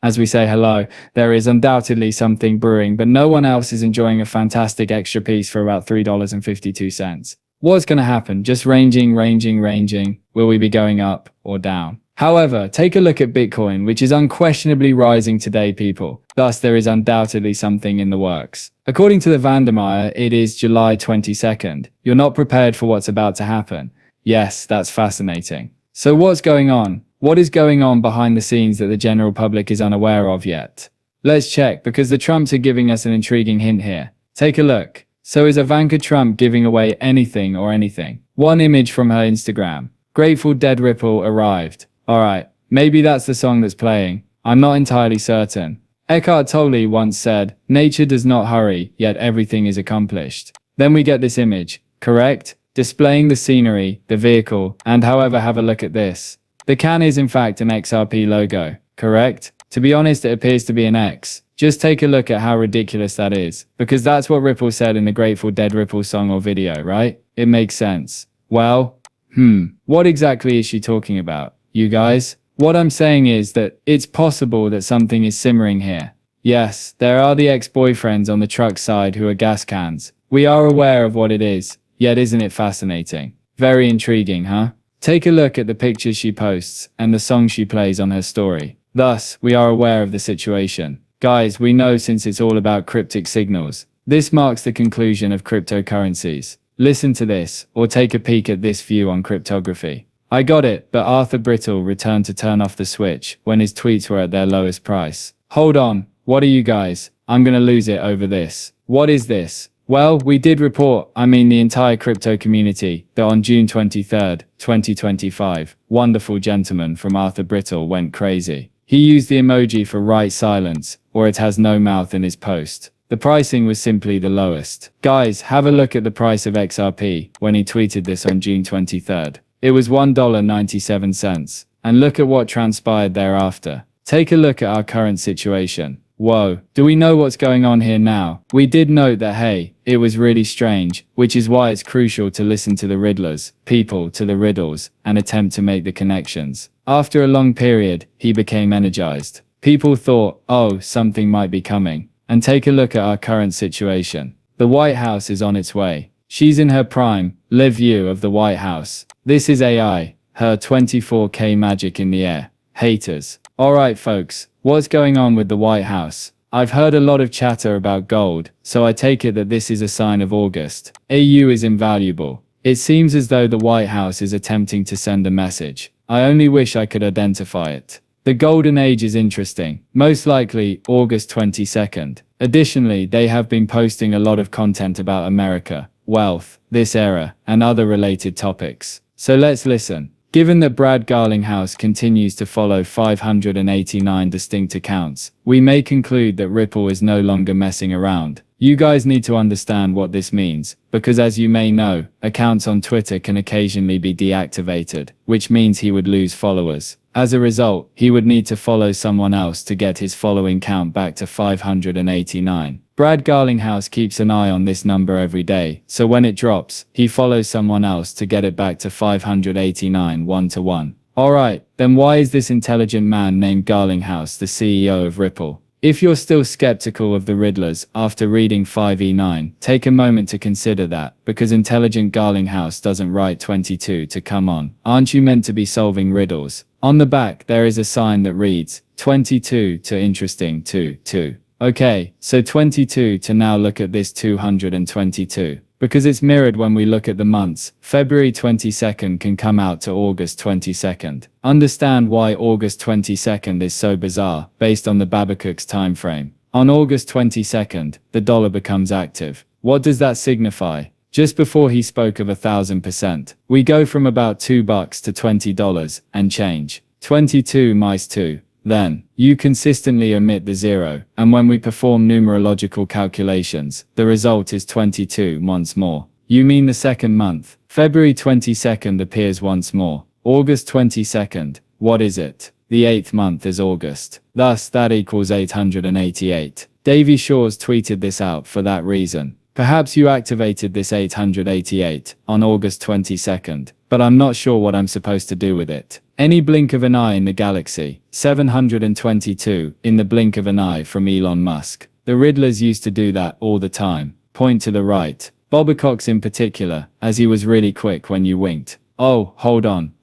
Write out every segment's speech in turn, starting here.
as we say hello, there is undoubtedly something brewing, but no one else is enjoying a fantastic extra piece for about $3.52. What's going to happen? Just ranging. Will we be going up or down? However, take a look at Bitcoin, which is unquestionably rising today, people. Thus, there is undoubtedly something in the works. According to the Vandermeer, it is July 22nd. You're not prepared for what's about to happen. Yes, that's fascinating. So what's going on? What is going on behind the scenes that the general public is unaware of yet? Let's check, because the Trumps are giving us an intriguing hint here. Take a look. So is Ivanka Trump giving away anything or anything? One image from her Instagram. Grateful Dead Ripple arrived. Alright, maybe that's the song that's playing. I'm not entirely certain. Eckhart Tolle once said, "Nature does not hurry, yet everything is accomplished." Then we get this image, correct? Displaying the scenery, the vehicle, and however, have a look at this. The can is in fact an XRP logo, correct? To be honest, it appears to be an X. Just take a look at how ridiculous that is, because that's what Ripple said in the Grateful Dead Ripple song or video, right? It makes sense. Well, what exactly is she talking about, you guys? What I'm saying is that it's possible that something is simmering here. Yes, there are the ex-boyfriends on the truck side who are gas cans. We are aware of what it is, yet isn't it fascinating? Very intriguing, huh? Take a look at the pictures she posts and the song she plays on her story. Thus, we are aware of the situation. Guys, we know since it's all about cryptic signals. This marks the conclusion of cryptocurrencies. Listen to this, or take a peek at this view on cryptography. I got it, but Arthur Brittle returned to turn off the switch when his tweets were at their lowest price. Hold on, what are you guys? I'm gonna lose it over this. What is this? Well, we did report, the entire crypto community, that on June 23rd, 2025, wonderful gentleman from Arthur Brittle went crazy. He used the emoji for right silence, or it has no mouth in his post. The pricing was simply the lowest. Guys, have a look at the price of XRP when he tweeted this on June 23rd. It was $1.97. And look at what transpired thereafter. Take a look at our current situation. Whoa, do we know what's going on here now? We did note that, hey, it was really strange, which is why it's crucial to listen to the riddlers, people to the riddles, and attempt to make the connections. After a long period, he became energized. People thought, oh, something might be coming. And take a look at our current situation. The White House is on its way. She's in her prime, live view of the White House. This is AI, her 24K magic in the air. Haters. Alright folks, what's going on with the White House? I've heard a lot of chatter about gold, so I take it that this is a sign of August. AU is invaluable. It seems as though the White House is attempting to send a message. I only wish I could identify it. The golden age is interesting, most likely August 22nd. Additionally, they have been posting a lot of content about America, wealth, this era, and other related topics. So let's listen. Given that Brad Garlinghouse continues to follow 589 distinct accounts, we may conclude that Ripple is no longer messing around. You guys need to understand what this means, because as you may know, accounts on Twitter can occasionally be deactivated, which means he would lose followers. As a result, he would need to follow someone else to get his following count back to 589. Brad Garlinghouse keeps an eye on this number every day, so when it drops, he follows someone else to get it back to 589 1-to-1. Alright, then why is this intelligent man named Garlinghouse the CEO of Ripple? If you're still skeptical of the riddlers after reading 5e9, take a moment to consider that, because intelligent Garlinghouse doesn't write 22 to come on. Aren't you meant to be solving riddles? On the back, there is a sign that reads 22 to interesting 2. Okay, so 22 to now look at this 222. Because it's mirrored when we look at the months, February 22nd can come out to August 22nd. Understand why August 22nd is so bizarre, based on the Babcock's time frame. On August 22nd, the dollar becomes active. What does that signify? Just before he spoke of 1,000%, we go from about $2 to $20 and change. 22 minus 2. Then, you consistently omit the 0, and when we perform numerological calculations, the result is 22 once more. You mean the second month. February 22nd appears once more. August 22nd, what is it? The 8th month is August. Thus, that equals 888. Davy Shores tweeted this out for that reason. Perhaps you activated this 888 on August 22nd, but I'm not sure what I'm supposed to do with it. Any blink of an eye in the galaxy. 722, in the blink of an eye from Elon Musk. The Riddlers used to do that all the time. Point to the right. Bobacox in particular, as he was really quick when you winked. Oh, hold on.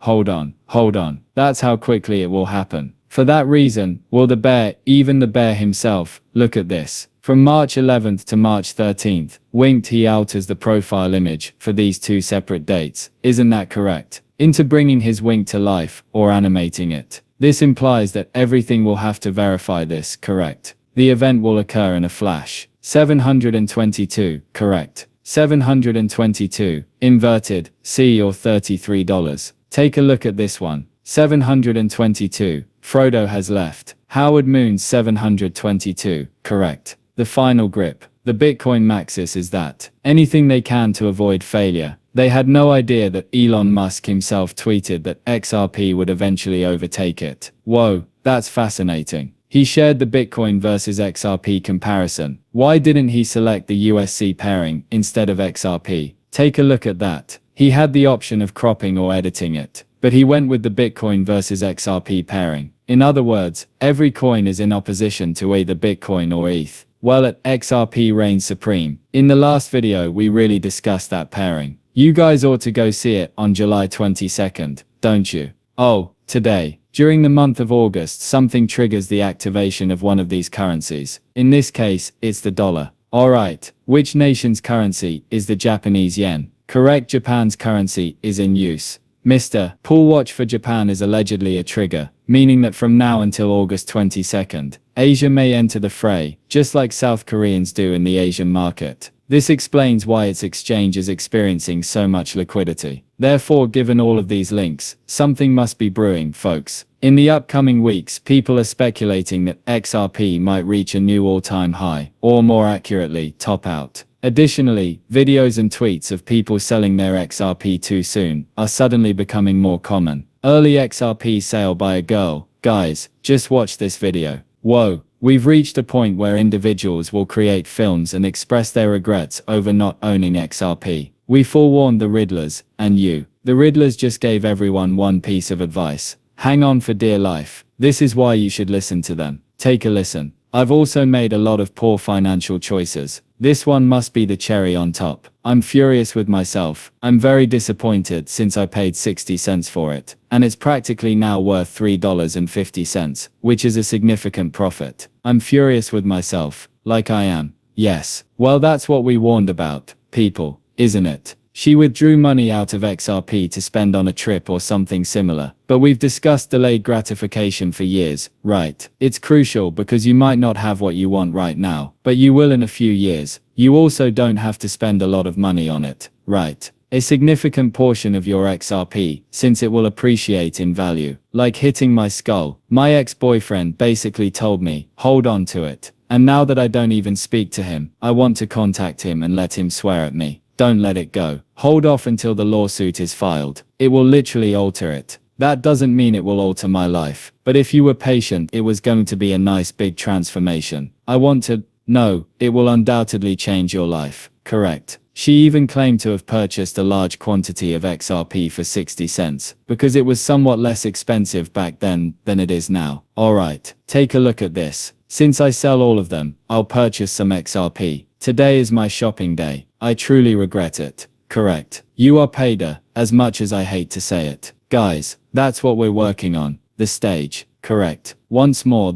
That's how quickly it will happen. For that reason, will the bear, even the bear himself, look at this. From March 11th to March 13th, winked he alters the profile image for these two separate dates. Isn't that correct? Into bringing his wink to life, or animating it. This implies that everything will have to verify this, correct? The event will occur in a flash. 722, correct. 722, inverted, C or $33. Take a look at this one. 722, Frodo has left. Howard Moon's 722, correct. The final grip. The Bitcoin maxis is that. Anything they can to avoid failure. They had no idea that Elon Musk himself tweeted that XRP would eventually overtake it. Whoa, that's fascinating. He shared the Bitcoin versus XRP comparison. Why didn't he select the USC pairing instead of XRP? Take a look at that. He had the option of cropping or editing it, but he went with the Bitcoin versus XRP pairing. In other words, every coin is in opposition to either Bitcoin or ETH. Well, at XRP reigns supreme. In the last video, we really discussed that pairing. You guys ought to go see it on July 22nd, don't you? Oh, today. During the month of August, something triggers the activation of one of these currencies. In this case, it's the dollar. Alright, which nation's currency is the Japanese yen? Correct, Japan's currency is in use. Mr. Pool watch for Japan is allegedly a trigger, meaning that from now until August 22nd, Asia may enter the fray, just like South Koreans do in the Asian market. This explains why its exchange is experiencing so much liquidity. Therefore, given all of these links, something must be brewing, folks. In the upcoming weeks, people are speculating that XRP might reach a new all-time high, or more accurately, top out. Additionally, videos and tweets of people selling their XRP too soon are suddenly becoming more common. Early XRP sale by a girl. Guys, just watch this video. Whoa. We've reached a point where individuals will create films and express their regrets over not owning XRP. We forewarned the Riddlers, and you. The Riddlers just gave everyone one piece of advice. Hang on for dear life. This is why you should listen to them. Take a listen. I've also made a lot of poor financial choices. This one must be the cherry on top. I'm furious with myself. I'm very disappointed since I paid 60 cents for it, and it's practically now worth $3.50, which is a significant profit. I'm furious with myself, like I am. Yes. Well, that's what we warned about, people, isn't it? She withdrew money out of XRP to spend on a trip or something similar. But we've discussed delayed gratification for years, right? It's crucial because you might not have what you want right now, but you will in a few years. You also don't have to spend a lot of money on it, right? A significant portion of your XRP, since it will appreciate in value. Like hitting my skull. My ex-boyfriend basically told me, hold on to it. And now that I don't even speak to him, I want to contact him and let him swear at me. Don't let it go. Hold off until the lawsuit is filed. It will literally alter it. That doesn't mean it will alter my life. But if you were patient, it was going to be a nice big transformation. I want to... No, it will undoubtedly change your life. Correct. She even claimed to have purchased a large quantity of XRP for 60 cents, because it was somewhat less expensive back then than it is now. Alright, take a look at this. Since I sell all of them, I'll purchase some XRP. Today is my shopping day. I truly regret it. Correct. You are paid as much as I hate to say it. Guys, that's what we're working on. The stage. Correct. Once more,